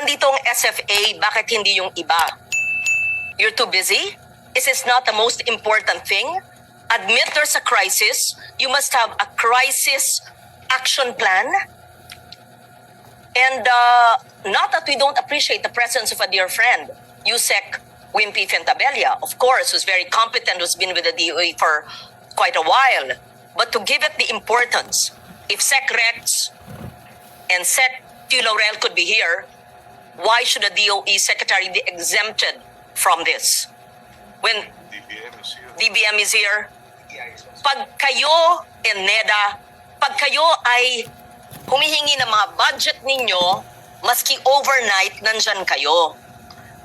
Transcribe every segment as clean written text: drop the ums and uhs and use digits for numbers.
nandito ang SFA, bakit hindi yung iba? You're too busy? Is this not the most important thing? Admit there's a crisis. You must have a crisis action plan. And not that we don't appreciate the presence of a dear friend, Yusek Wimpy Fentabella, of course, who's very competent, who's been with the DOE for quite a while. But to give it the importance, if Sec Rex and Sec Laurel could be here, why should the DOE secretary be exempted from this? When DBM is here, pag kayo and NEDA, pag kayo ay humihingi ng mga budget ninyo, maski overnight, nandyan kayo.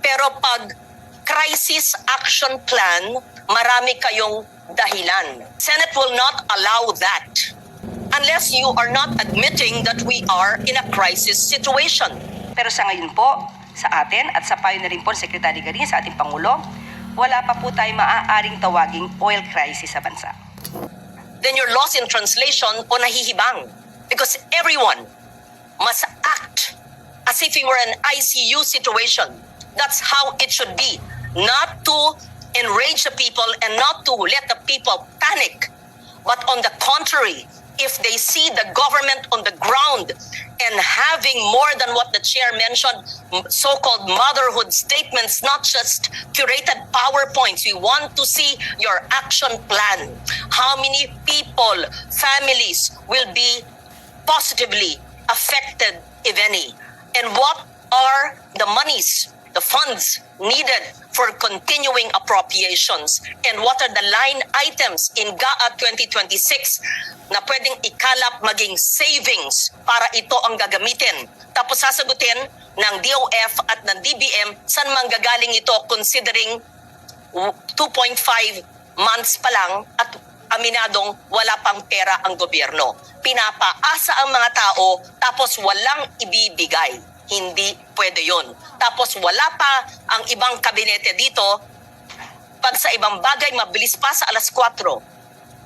Pero pag crisis action plan, marami kayong dahilan. Senate will not allow that unless you are not admitting that we are in a crisis situation. Pero sa ngayon po, sa atin at sa payo na rin po ng Secretary Garin sa ating Pangulo, wala pa po tayo maaaring tawaging oil crisis sa bansa. Then you're lost in translation o nahihibang. Because everyone must act as if we were an ICU situation. That's how it should be. Not to enrage the people and not to let the people panic. But on the contrary, if they see the government on the ground and having more than what the chair mentioned, so-called motherhood statements, not just curated PowerPoints. We want to see your action plan. How many people, families will be positively affected, if any? And what are the monies, the funds needed for continuing appropriations? And what are the line items in GAA 2026 na pwedeng ikalap maging savings para ito ang gagamitin? Tapos sasagutin ng DOF at ng DBM saan manggagaling ito considering 2.5 months pa lang at aminadong wala pang pera ang gobyerno. Pinapaasa ang mga tao tapos walang ibibigay. Hindi pwede yun. Tapos wala pa ang ibang kabinete dito. Pag sa ibang bagay, mabilis pa sa alas 4.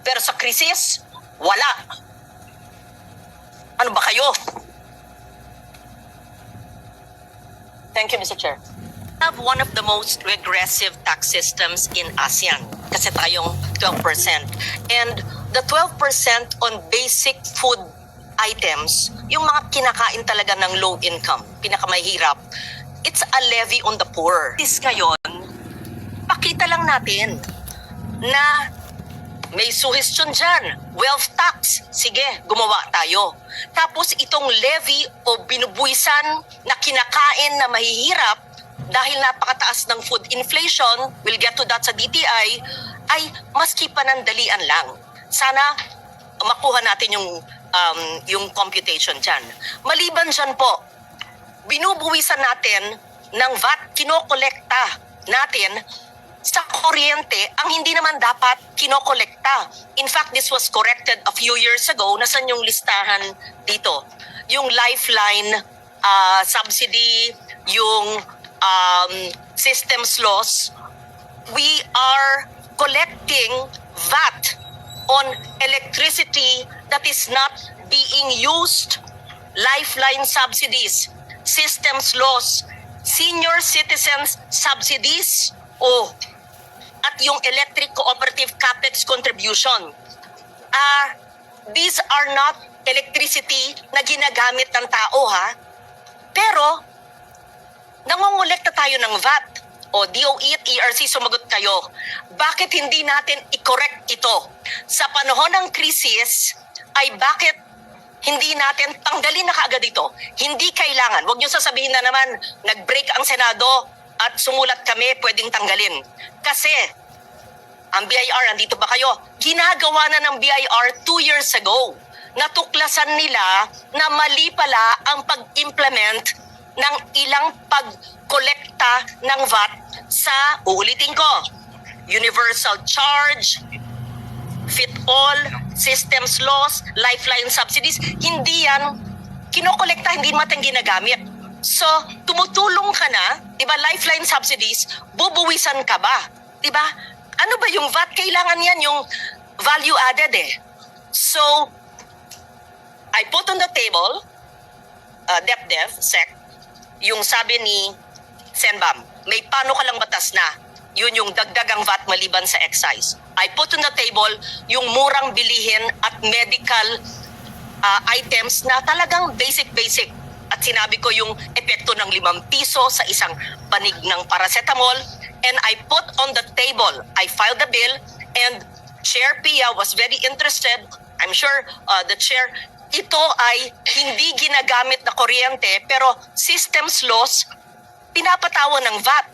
Pero sa krisis, wala. Ano ba kayo? Thank you, Mr. Chair. We have one of the most regressive tax systems in ASEAN. Kasi tayong 12%. And the 12% on basic food items, yung mga kinakain talaga ng low income, pinakamahirap, it's a levy on the poor. This ngayon, pakita lang natin na may suggestion dyan, wealth tax, sige, gumawa tayo. Tapos itong levy o binubuisan na kinakain na mahihirap dahil napakataas ng food inflation, we'll get to that sa DTI, ay maski panandalian lang. Sana makuha natin yung computation dyan. Maliban dyan po, binubuwisan natin ng VAT, kinokolekta natin sa kuryente ang hindi naman dapat kinokolekta. In fact, this was corrected a few years ago. Nasaan yung listahan dito? Yung lifeline subsidy, yung systems loss. We are collecting VAT on electricity that is not being used, lifeline subsidies, systems loss, senior citizens subsidies, at yung electric cooperative capex contribution. These are not electricity na ginagamit ng tao, ha? Pero, nangongolekta tayo ng VAT. DOE at ERC, sumagot kayo. Bakit hindi natin i-correct ito? Sa panahon ng krisis, ay bakit hindi natin tanggalin na kaagad ito? Hindi kailangan. Huwag niyo sasabihin na naman, nag-break ang Senado at sumulat kami, pwedeng tanggalin. Kasi, ang BIR, andito ba kayo? Ginagawa na ng BIR 2 years ago. Natuklasan nila na mali pala ang pag-implement ng ilang pag-kolekta ng VAT sa, uulitin ko, universal charge, fit-all, systems loss, lifeline subsidies. Hindi yan kinokolekta, hindi natin ginagamit. So, tumutulong ka na, di ba, lifeline subsidies, bubuwisan ka ba? Di ba? Ano ba yung VAT? Kailangan yan yung value added eh. So, I put on the table, DepDev, SEC, yung sabi ni Senbam, may paano ka lang batas na, yun yung dagdagang VAT maliban sa excise. I put on the table yung murang bilihin at medical items na talagang basic. At sinabi ko yung epekto ng 5 piso sa isang panig ng paracetamol. And I put on the table, I filed the bill, and Chair Pia was very interested. I'm sure the chair, ito ay hindi ginagamit na kuryente, pero systems laws, pinapatawan ng VAT.